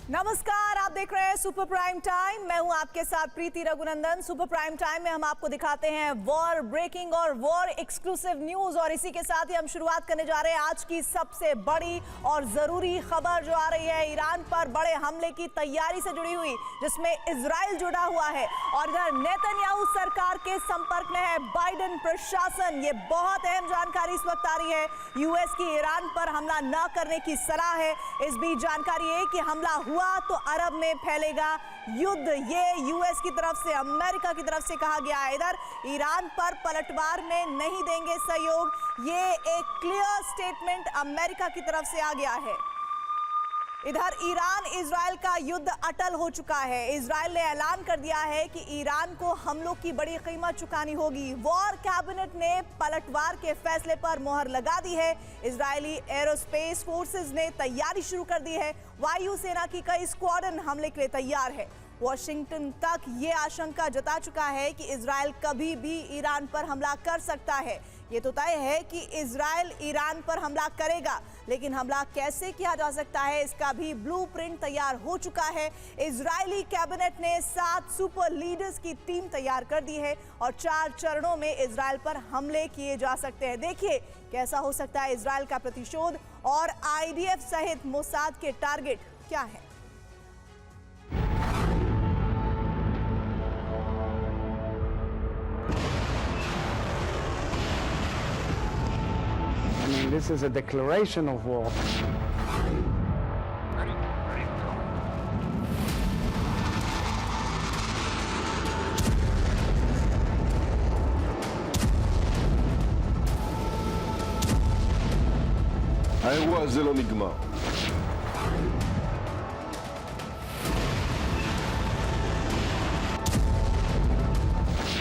नमस्कार, आप देख रहे हैं सुपर प्राइम टाइम। मैं हूं आपके साथ प्रीति रघुनंदन। सुपर प्राइम टाइम में हम आपको दिखाते हैं वॉर ब्रेकिंग और वॉर एक्सक्लूसिव न्यूज, और इसी के साथ ही हम शुरुआत करने जा रहे हैं आज की सबसे बड़ी और जरूरी खबर जो आ रही है ईरान पर बड़े हमले की तैयारी से जुड़ी हुई, जिसमें इजराइल जुड़ा हुआ है और इधर नेतन्याहू सरकार के संपर्क में है बाइडेन प्रशासन। ये बहुत अहम जानकारी इस वक्त आ रही है। यूएस की ईरान पर हमला न करने की सलाह है। इस बीच जानकारी है कि हमला हुआ तो अरब में फैलेगा युद्ध, ये यूएस की तरफ से, अमेरिका की तरफ से कहा गया है। इधर ईरान पर पलटवार में नहीं देंगे सहयोग, ये एक क्लियर स्टेटमेंट अमेरिका की तरफ से आ गया है। इधर ईरान इजराइल का युद्ध अटल हो चुका है। इजराइल ने ऐलान कर दिया है कि ईरान को हमलों की बड़ी कीमत चुकानी होगी। वॉर कैबिनेट ने पलटवार के फैसले पर मोहर लगा दी है। इजरायली एरोस्पेस फोर्सेस ने तैयारी शुरू कर दी है। वायुसेना की कई स्क्वाड्रन हमले के लिए तैयार है। वॉशिंगटन तक ये आशंका जता चुका है कि इजराइल कभी भी ईरान पर हमला कर सकता है। ये तो तय है कि इजराइल ईरान पर हमला करेगा, लेकिन हमला कैसे किया जा सकता है इसका भी ब्लूप्रिंट तैयार हो चुका है। इजरायली कैबिनेट ने 7 सुपर लीडर्स की टीम तैयार कर दी है और 4 चरणों में इजराइल पर हमले किए जा सकते हैं। देखिए कैसा हो सकता है इजराइल का प्रतिशोध और आईडीएफ सहित मोसाद के टारगेट क्या है। This is a declaration of war. האירוע הזה לא נגמר.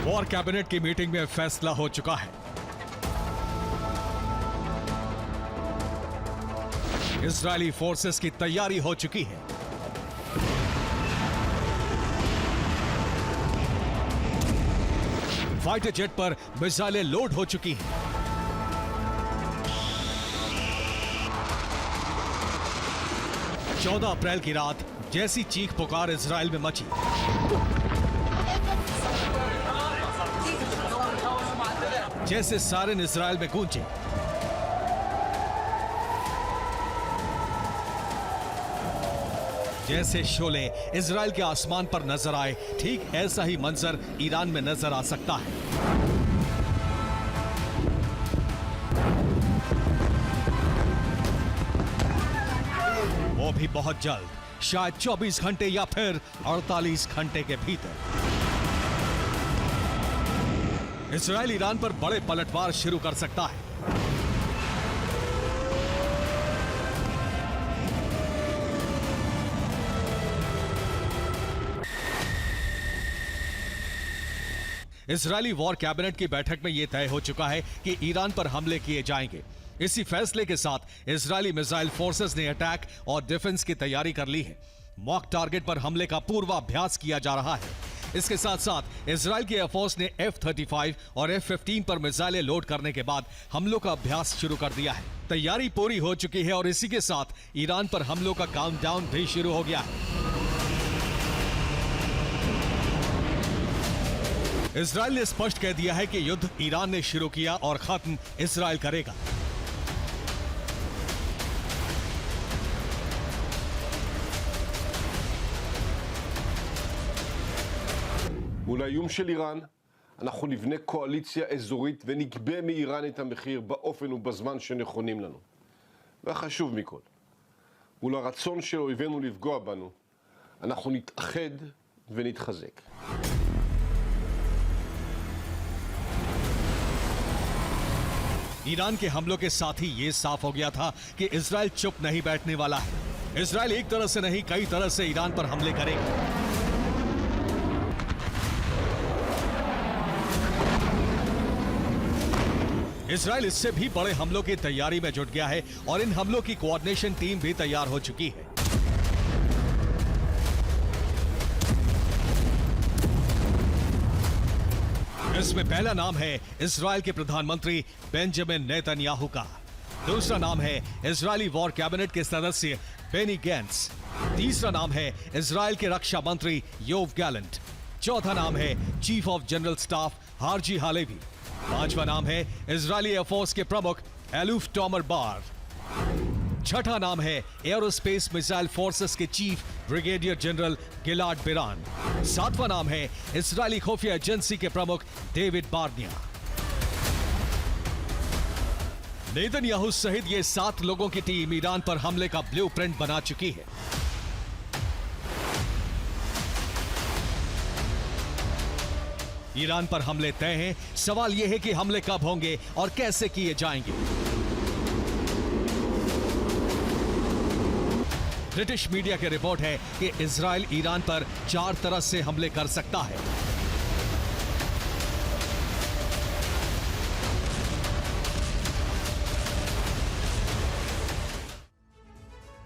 War cabinet की मीटिंग में फैसला हो चुका है। इजरायली फोर्सेस की तैयारी हो चुकी है। फाइटर जेट पर मिसाइलें लोड हो चुकी हैं। चौदह अप्रैल की रात जैसी चीख पुकार इजराइल में मची, जैसे सायरन इजराइल में गूंजे, जैसे शोले इजराइल के आसमान पर नजर आए, ठीक ऐसा ही मंजर ईरान में नजर आ सकता है। वो भी बहुत जल्द, शायद 24 घंटे या फिर 48 घंटे के भीतर। इजराइल ईरान पर बड़े पलटवार शुरू कर सकता है। इजरायली वॉर कैबिनेट की बैठक में यह तय हो चुका है कि ईरान पर हमले किए जाएंगे। इसी फैसले के साथ इजरायली मिसाइल फोर्सेस ने अटैक और डिफेंस की तैयारी कर ली है। मॉक टारगेट पर हमले का पूर्वाभ्यास किया जा रहा है। इसके साथ साथ इजराइल की एयरफोर्स ने F-35 और F-15 पर मिसाइलें लोड करने के बाद हमलों का अभ्यास शुरू कर दिया है। तैयारी पूरी हो चुकी है और इसी के साथ ईरान पर हमलों का काउंटडाउन भी शुरू हो गया है। इजराइल ने स्पष्ट कह दिया है कि युद्ध ईरान ने शुरू किया और खत्म इजराइल करेगा। מול האיום של איראן, אנחנו נבנה קואליציה אזורית ונגבה מאיראן את המחיר באופן ובזמן שנכונים לנו. והחשוב מכל, מול הרצון של אויבינו לפגוע בנו, אנחנו נתאחד ונתחזק. ईरान के हमलों के साथ ही ये साफ हो गया था कि इजराइल चुप नहीं बैठने वाला है। इजराइल एक तरह से नहीं, कई तरह से ईरान पर हमले करेगा। इजराइल इससे भी बड़े हमलों की तैयारी में जुट गया है और इन हमलों की कोऑर्डिनेशन टीम भी तैयार हो चुकी है। इसमें पहला नाम है इजराइल के प्रधानमंत्री बेंजामिन नेतन्याहू का। दूसरा नाम है इजरायली वॉर कैबिनेट के सदस्य बेनी गैंट्स। तीसरा नाम है इजराइल के रक्षा मंत्री योव गैलेंट। चौथा नाम है chief of general staff हार्जी Halevi. पांचवा नाम है इजरायली एयरफोर्स के प्रमुख एलूफ टॉमर बार। छठा नाम है एरोस्पेस मिसाइल फोर्सेस के चीफ ब्रिगेडियर जनरल गिलाड बिरान। सातवां नाम है इजरायली खुफिया एजेंसी के प्रमुख डेविड बार्निया। नेतन्याहू सहित ये 7 लोगों की टीम ईरान पर हमले का ब्लूप्रिंट बना चुकी है। ईरान पर हमले तय हैं। सवाल यह है कि हमले कब होंगे और कैसे किए जाएंगे। ब्रिटिश मीडिया की रिपोर्ट है कि इजराइल ईरान पर 4 तरह से हमले कर सकता है।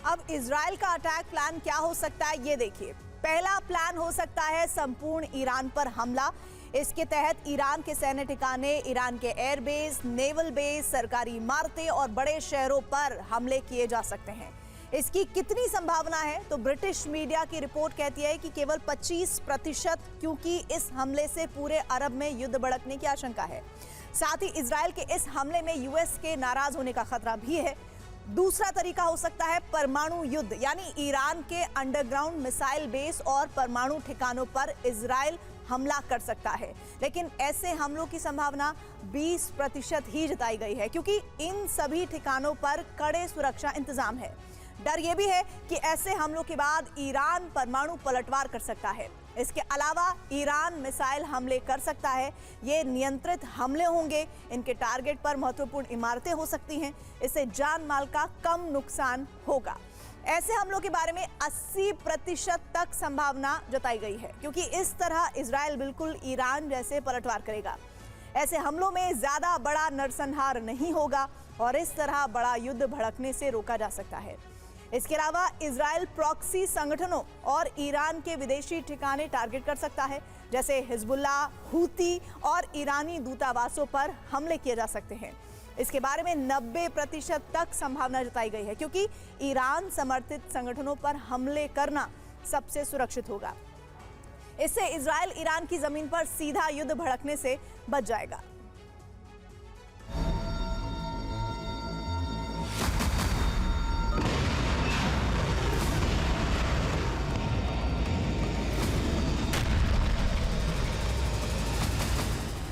अब इजराइल का अटैक प्लान क्या हो सकता है, ये देखिए। पहला प्लान हो सकता है संपूर्ण ईरान पर हमला। इसके तहत ईरान के सैन्य ठिकाने, ईरान के एयरबेस, नेवल बेस, सरकारी इमारतें और बड़े शहरों पर हमले किए जा सकते हैं। इसकी कितनी संभावना है, तो ब्रिटिश मीडिया की रिपोर्ट कहती है कि केवल 25%, क्योंकि इस हमले से पूरे अरब में युद्ध भड़कने की आशंका है। साथ ही इजराइल के इस हमले में यूएस के नाराज होने का खतरा भी है। दूसरा तरीका हो सकता है परमाणु युद्ध, यानी ईरान के अंडरग्राउंड मिसाइल बेस और परमाणु ठिकानों पर इजराइल हमला कर सकता है। लेकिन ऐसे हमलों की संभावना 20% ही जताई गई है, क्योंकि इन सभी ठिकानों पर कड़े सुरक्षा इंतजाम है। डर यह भी है कि ऐसे हमलों के बाद ईरान परमाणु पलटवार कर सकता है। इसके अलावा ईरान मिसाइल हमले कर सकता है। ये नियंत्रित हमले होंगे। इनके टारगेट पर महत्वपूर्ण इमारतें हो सकती हैं। इससे जान माल का कम नुकसान होगा। ऐसे हमलों के बारे में 80% तक संभावना जताई गई है, क्योंकि इस तरह इजराइल बिल्कुल ईरान जैसे पलटवार करेगा। ऐसे हमलों में ज्यादा बड़ा नरसंहार नहीं होगा और इस तरह बड़ा युद्ध भड़कने से रोका जा सकता है। इसके अलावा इजराइल प्रॉक्सी संगठनों और ईरान के विदेशी ठिकाने टारगेट कर सकता है, जैसे हिजबुल्लाह, हूती और ईरानी दूतावासों पर हमले किए जा सकते हैं। इसके बारे में 90% तक संभावना जताई गई है, क्योंकि ईरान समर्थित संगठनों पर हमले करना सबसे सुरक्षित होगा। इससे इजराइल ईरान की जमीन पर सीधा युद्ध भड़कने से बच जाएगा।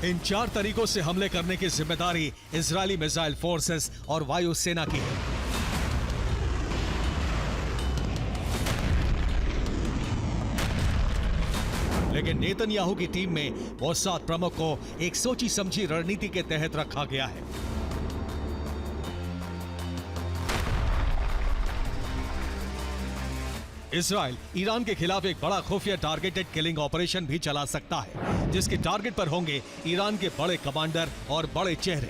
इन 4 तरीकों से हमले करने की जिम्मेदारी इजरायली मिसाइल फोर्सेस और वायुसेना की है। लेकिन नेतन्याहू की टीम में मोसाद प्रमुख को एक सोची समझी रणनीति के तहत रखा गया है। इजराइल ईरान के खिलाफ एक बड़ा खुफिया टारगेटेड किलिंग ऑपरेशन भी चला सकता है, जिसके टारगेट पर होंगे ईरान के बड़े कमांडर और बड़े चेहरे।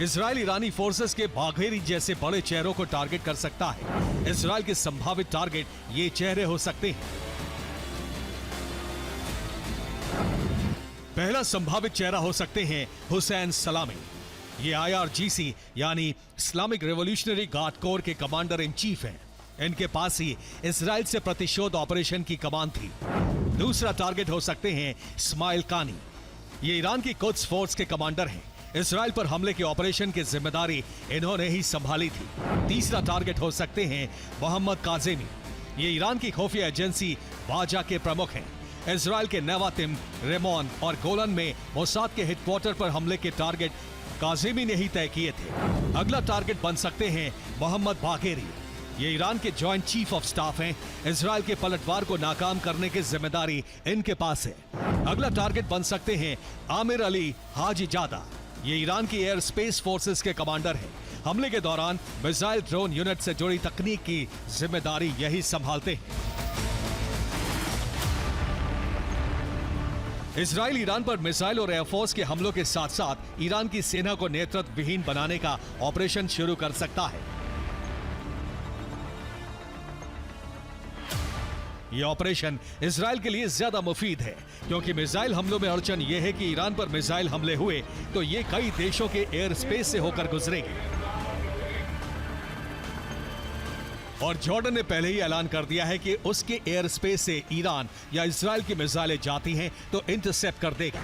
इजराइल ईरानी फोर्सेस के बाघेरी जैसे बड़े चेहरों को टारगेट कर सकता है। इजराइल के संभावित टारगेट ये चेहरे हो सकते हैं। पहला संभावित चेहरा हो सकते हैं हुसैन सलामी। ये IRGC यानी इस्लामिक रेवोल्यूशनरी गार्ड कोर के कमांडर इन चीफ हैं। इनके पास ही इजराइल से प्रतिशोध ऑपरेशन की कमान थी। दूसरा टारगेट हो सकते हैं इस्माइल कानी। ये ईरान की कुद्स फोर्स के कमांडर हैं। इजराइल पर हमले के ऑपरेशन की जिम्मेदारी इन्होंने ही संभाली थी। तीसरा टारगेट हो सकते हैं मोहम्मद काजेमी। ये ईरान की खुफिया एजेंसी बाजा के प्रमुख हैं। इजराइल के नवातिम, रेमोन और गोलन में मोसाद के हेडक्वार्टर पर हमले के टारगेट काजेमी ने ही तय किए थे। अगला टारगेट बन सकते हैं मोहम्मद बाघेरी। ये ईरान के जॉइंट चीफ ऑफ स्टाफ हैं। इजराइल के पलटवार को नाकाम करने की जिम्मेदारी इनके पास है। अगला टारगेट बन सकते हैं आमिर अली हाजी जादा। ये ईरान की एयर स्पेस फोर्सेस के कमांडर हैं। हमले के दौरान मिसाइल ड्रोन यूनिट से जुड़ी तकनीक की जिम्मेदारी यही संभालते हैं। इजराइल ईरान पर मिसाइल और एयरफोर्स के हमलों के साथ साथ ईरान की सेना को नेतृत्व विहीन बनाने का ऑपरेशन शुरू कर सकता है। यह ऑपरेशन इजराइल के लिए ज्यादा मुफीद है, क्योंकि मिसाइल हमलों में अड़चन यह है कि ईरान पर मिसाइल हमले हुए तो ये कई देशों के एयर स्पेस से होकर गुजरेंगे। और जॉर्डन ने पहले ही ऐलान कर दिया है कि उसके एयर स्पेस से ईरान या इजराइल की मिसाइलें जाती हैं तो इंटरसेप्ट कर देगा।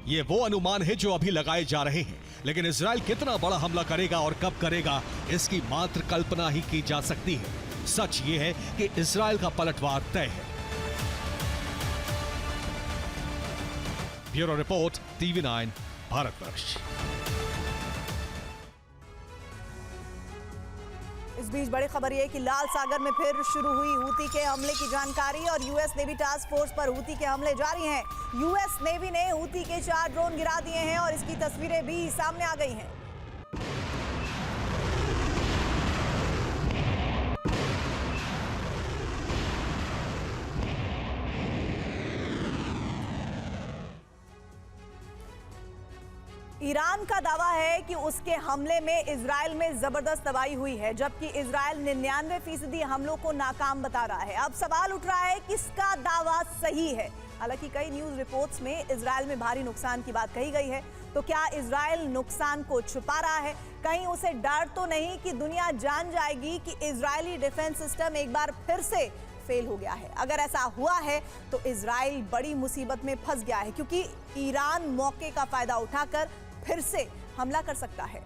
ये वो अनुमान है जो अभी लगाए जा रहे हैं, लेकिन इजराइल कितना बड़ा हमला करेगा और कब करेगा, इसकी मात्र कल्पना ही की जा सकती है। सच ये है कि इजराइल का पलटवार तय है। Bureau report, TV9 Bharatvarsh. इस बीच बड़ी खबर यह है कि लाल सागर में फिर शुरू हुई हूती के हमले की जानकारी और यूएस नेवी टास्क फोर्स पर हूती के हमले जारी हैं। यूएस नेवी ने हूती के 4 ड्रोन गिरा दिए हैं और इसकी तस्वीरें भी सामने आ गई हैं। ईरान का दावा है कि उसके हमले में इजराइल में जबरदस्त तबाही हुई है, जबकि इजराइल 99% हमलों को नाकाम बता रहा है। अब सवाल उठ रहा है किसका दावा सही है। हालांकि कई न्यूज रिपोर्ट्स में इजराइल में भारी नुकसान की बात कही गई है, तो क्या इजराइल नुकसान को छुपा रहा है? कहीं उसे डर तो नहीं कि दुनिया जान जाएगी कि इजरायली डिफेंस सिस्टम एक बार फिर से फेल हो गया है? अगर ऐसा हुआ है तो इजराइल बड़ी मुसीबत में फंस गया है, क्योंकि ईरान मौके का फायदा उठाकर फिर से हमला कर सकता है।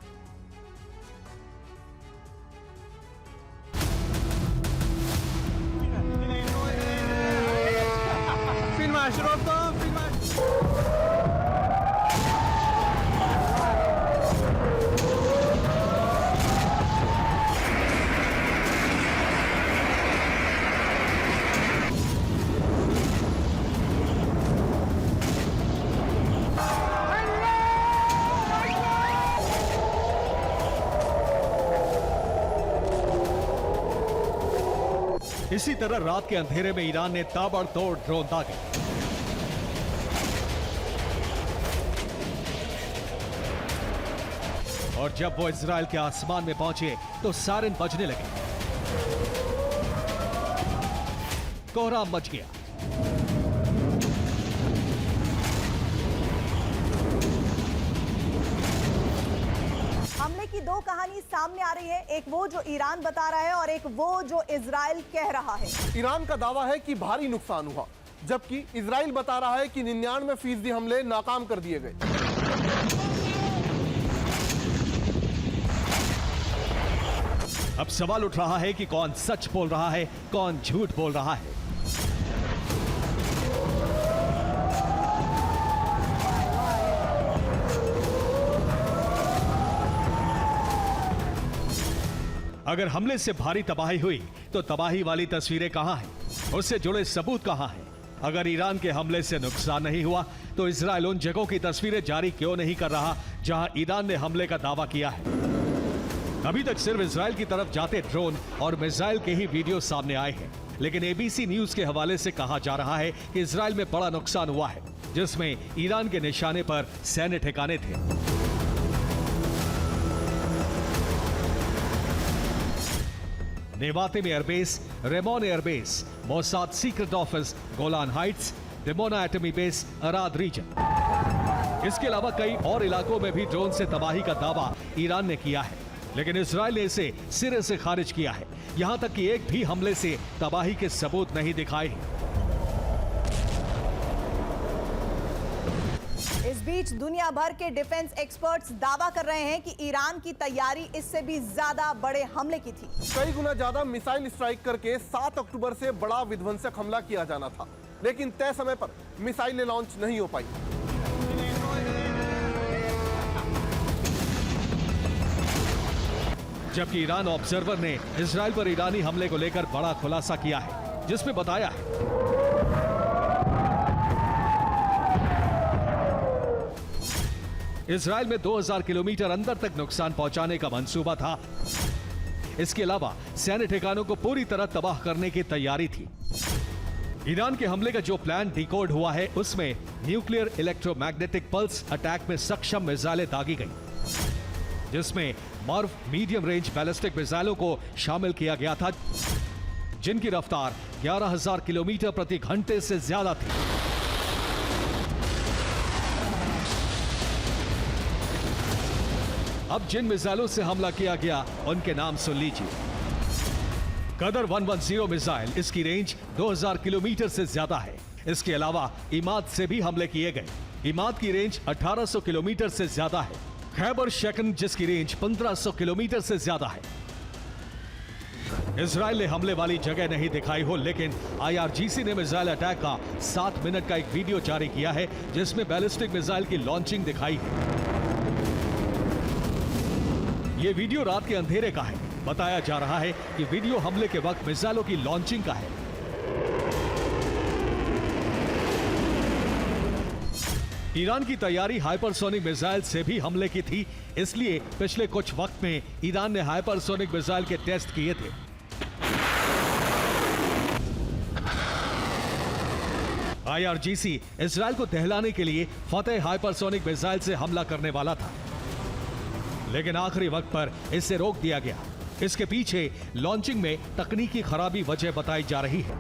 इसी तरह रात के अंधेरे में ईरान ने ताबड़तोड़ ड्रोन दागे। और जब वो इजराइल के आसमान में पहुंचे तो सायरन बजने लगे। कोहराम मच गया। हमले की दो कहानी सामने आ रही है, एक वो जो ईरान बता रहा है और एक वो जो इजराइल कह रहा है। ईरान का दावा है कि भारी नुकसान हुआ, जबकि इजराइल बता रहा है कि 99% हमले नाकाम कर दिए गए। अब सवाल उठ रहा है कि कौन सच बोल रहा है, कौन झूठ बोल रहा है। अगर हमले से भारी तबाही हुई तो तबाही वाली तस्वीरें कहां हैं? उससे जुड़े सबूत कहां हैं? अगर ईरान के हमले से नुकसान नहीं हुआ तो इजराइल उन जगहों की तस्वीरें जारी क्यों नहीं कर रहा जहां ईरान ने हमले का दावा किया है? अभी तक सिर्फ इजराइल की तरफ जाते ड्रोन और मिसाइल के ही वीडियो सामने आए हैं, लेकिन एबीसी न्यूज के हवाले से कहा जा रहा है कि इजराइल में बड़ा नुकसान हुआ है, जिसमें ईरान के निशाने पर सैन्य ठिकाने थे। नेवाते में airbase, Ramon airbase, Mossad secret office, Golan Heights, Dimona एटमी बेस, अराद रीजन। इसके अलावा कई और इलाकों में भी ड्रोन से तबाही का दावा ईरान ने किया है, लेकिन इजराइल ने इसे सिरे से खारिज किया है। यहां तक कि एक भी हमले से तबाही के सबूत नहीं दिखाए हैं। इस बीच दुनिया भर के डिफेंस एक्सपर्ट्स दावा कर रहे हैं कि ईरान की तैयारी इससे भी ज्यादा बड़े हमले की थी। कई गुना ज्यादा मिसाइल स्ट्राइक करके 7 अक्टूबर से बड़ा विध्वंसक हमला किया जाना था, लेकिन तय समय पर मिसाइलें लॉन्च नहीं हो पाई। जबकि ईरान ऑब्जर्वर ने इजराइल पर ईरानी हमले को लेकर बड़ा खुलासा किया है, जिसमें बताया है इजराइल में 2000 किलोमीटर अंदर तक नुकसान पहुंचाने का मंसूबा था। इसके अलावा सैन्य ठिकानों को पूरी तरह तबाह करने की तैयारी थी। ईरान के हमले का जो प्लान डिकोड हुआ है, उसमें न्यूक्लियर इलेक्ट्रोमैग्नेटिक पल्स अटैक में सक्षम मिसाइलें दागी गई, जिसमें मर्व मीडियम रेंज बैलिस्टिक मिसाइलों को शामिल किया गया था, जिनकी रफ्तार 11,000 किलोमीटर प्रति घंटे से ज्यादा थी। अब जिन मिसाइलों से हमला किया गया उनके नाम सुन लीजिए। कदर 110 मिसाइल, इसकी रेंज 2000 किलोमीटर से ज्यादा है। इसके अलावा इमाद से भी हमले किए गए। इमाद की रेंज 1800 किलोमीटर से ज्यादा है। खैबर शेकन, जिसकी रेंज 1500 किलोमीटर से ज्यादा है। इजराइल ने हमले वाली जगह नहीं दिखाई हो, लेकिन IRGC ने मिसाइल अटैक का 7 मिनट का एक वीडियो जारी किया है, जिसमें बैलिस्टिक मिसाइल की लॉन्चिंग दिखाई है। ये वीडियो रात के अंधेरे का है। बताया जा रहा है कि वीडियो हमले के वक्त मिसाइलों की लॉन्चिंग का है। ईरान की तैयारी हाइपरसोनिक मिसाइल से भी हमले की थी, इसलिए पिछले कुछ वक्त में ईरान ने हाइपरसोनिक मिसाइल के टेस्ट किए थे। IRGC इजराइल को दहलाने के लिए फतेह हाइपरसोनिक मिसाइल से हमला करने वाला था, लेकिन आखिरी वक्त पर इसे रोक दिया गया। इसके पीछे लॉन्चिंग में तकनीकी खराबी वजह बताई जा रही है।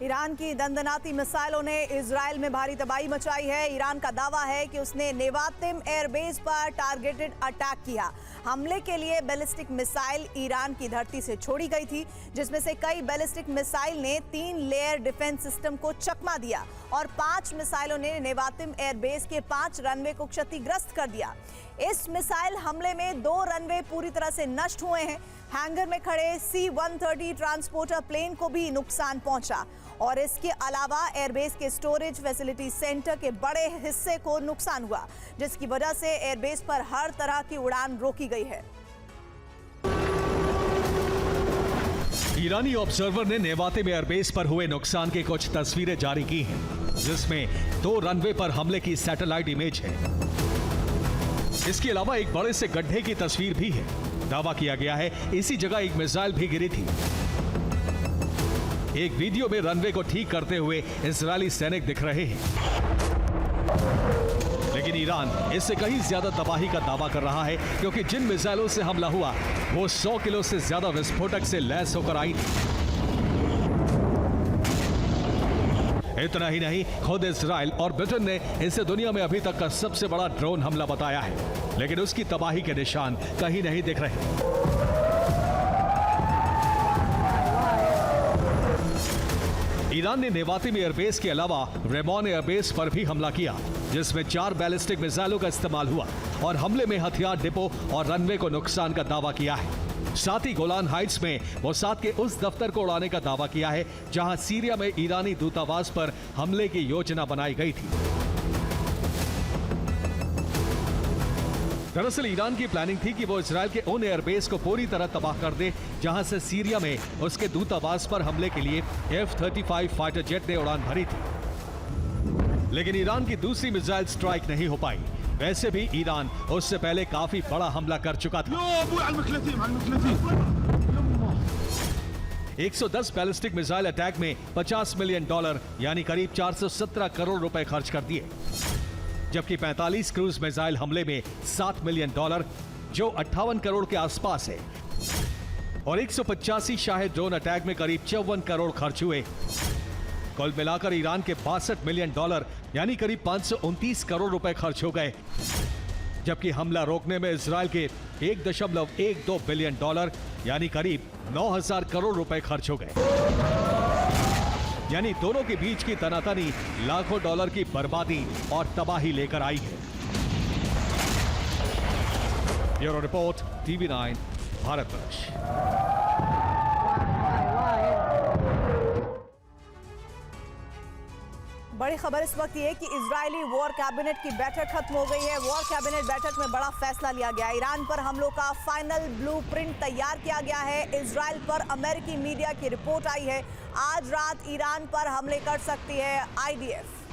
ईरान की दंदनाती मिसाइलों ने इजराइल में भारी तबाही मचाई है। ईरान का दावा है कि उसने नेवातिम एयरबेस पर टारगेटेड अटैक किया। हमले के लिए बैलिस्टिक मिसाइल ईरान की धरती से छोड़ी गई थी, जिसमें से कई बैलिस्टिक मिसाइल ने 3 लेयर डिफेंस सिस्टम को चकमा दिया और 5 मिसाइलों ने नेवातिम एयरबेस के 5 रनवे को क्षतिग्रस्त कर दिया। इस मिसाइल हमले में 2 रनवे पूरी तरह से नष्ट हुए हैं। हैंगर में खड़े C-130 ट्रांसपोर्टर प्लेन को भी नुकसान पहुंचा और इसके अलावा एयरबेस के स्टोरेज फैसिलिटी सेंटर के बड़े हिस्से को नुकसान हुआ, जिसकी वजह से एयरबेस पर हर तरह की उड़ान रोकी गई है। ईरानी ऑब्जर्वर ने नेवातिम एयरबेस पर हुए नुकसान की कुछ तस्वीरें जारी की हैं, जिसमें 2 रनवे पर हमले की सैटेलाइट इमेज है। इसके अलावा एक बड़े से गड्ढे की तस्वीर भी है। दावा किया गया है इसी जगह एक मिसाइल भी गिरी थी। एक वीडियो में रनवे को ठीक करते हुए इजरायली सैनिक दिख रहे हैं, लेकिन ईरान इससे कहीं ज्यादा तबाही का दावा कर रहा है, क्योंकि जिन मिसाइलों से हमला हुआ वो 100 किलो से ज्यादा विस्फोटक से लैस होकर आई थी। इतना ही नहीं, खुद इजराइल और ब्रिटेन ने इसे दुनिया में अभी तक का सबसे बड़ा ड्रोन हमला बताया है, लेकिन उसकी तबाही के निशान कहीं नहीं दिख रहे। ईरान ने नेवातिम एयरबेस के अलावा रेमॉन एयरबेस पर भी हमला किया, जिसमें 4 बैलिस्टिक मिसाइलों का इस्तेमाल हुआ और हमले में हथियार डिपो और रनवे को नुकसान का दावा किया है। साथ ही गोलान हाइट्स में मोसाद के उस दफ्तर को उड़ाने का दावा किया है जहां सीरिया में ईरानी दूतावास पर हमले की योजना बनाई गई थी। दरअसल ईरान की प्लानिंग थी कि वो इजराइल के उन एयरबेस को पूरी तरह तबाह कर दे जहां से सीरिया में उसके दूतावास पर हमले के लिए F-35 फाइटर जेट ने उड़ान भरी थी, लेकिन ईरान की दूसरी मिसाइल स्ट्राइक नहीं हो पाई। वैसे भी ईरान उससे पहले काफी बड़ा हमला कर चुका था। 110 बैलिस्टिक मिसाइल अटैक में $50 मिलियन यानी करीब 417 करोड़ रुपए खर्च कर दिए, जबकि 45 क्रूज मिसाइल हमले में $7 मिलियन, जो 58 करोड़ के आसपास है, और 185 शाहे ड्रोन अटैक में करीब 54 करोड़ खर्च हुए। कुल मिलाकर ईरान के $62 मिलियन यानी करीब 529 करोड़ रुपए खर्च हो गए, जबकि हमला रोकने में इजराइल के $1.12 बिलियन यानी करीब 9,000 करोड़ रुपए खर्च हो गए। यानी दोनों के बीच की तनातनी लाखों डॉलर की बर्बादी और तबाही लेकर आई है। Bureau report, TV9 Bharatvarsh. बड़ी खबर इस वक्त ये है कि इजरायली वॉर कैबिनेट की बैठक खत्म हो गई है। वॉर कैबिनेट बैठक में बड़ा फैसला लिया गया। ईरान पर हमलों का फाइनल ब्लूप्रिंट तैयार किया गया है। इजराइल पर अमेरिकी मीडिया की रिपोर्ट आई है, आज रात ईरान पर हमले कर सकती है IDF।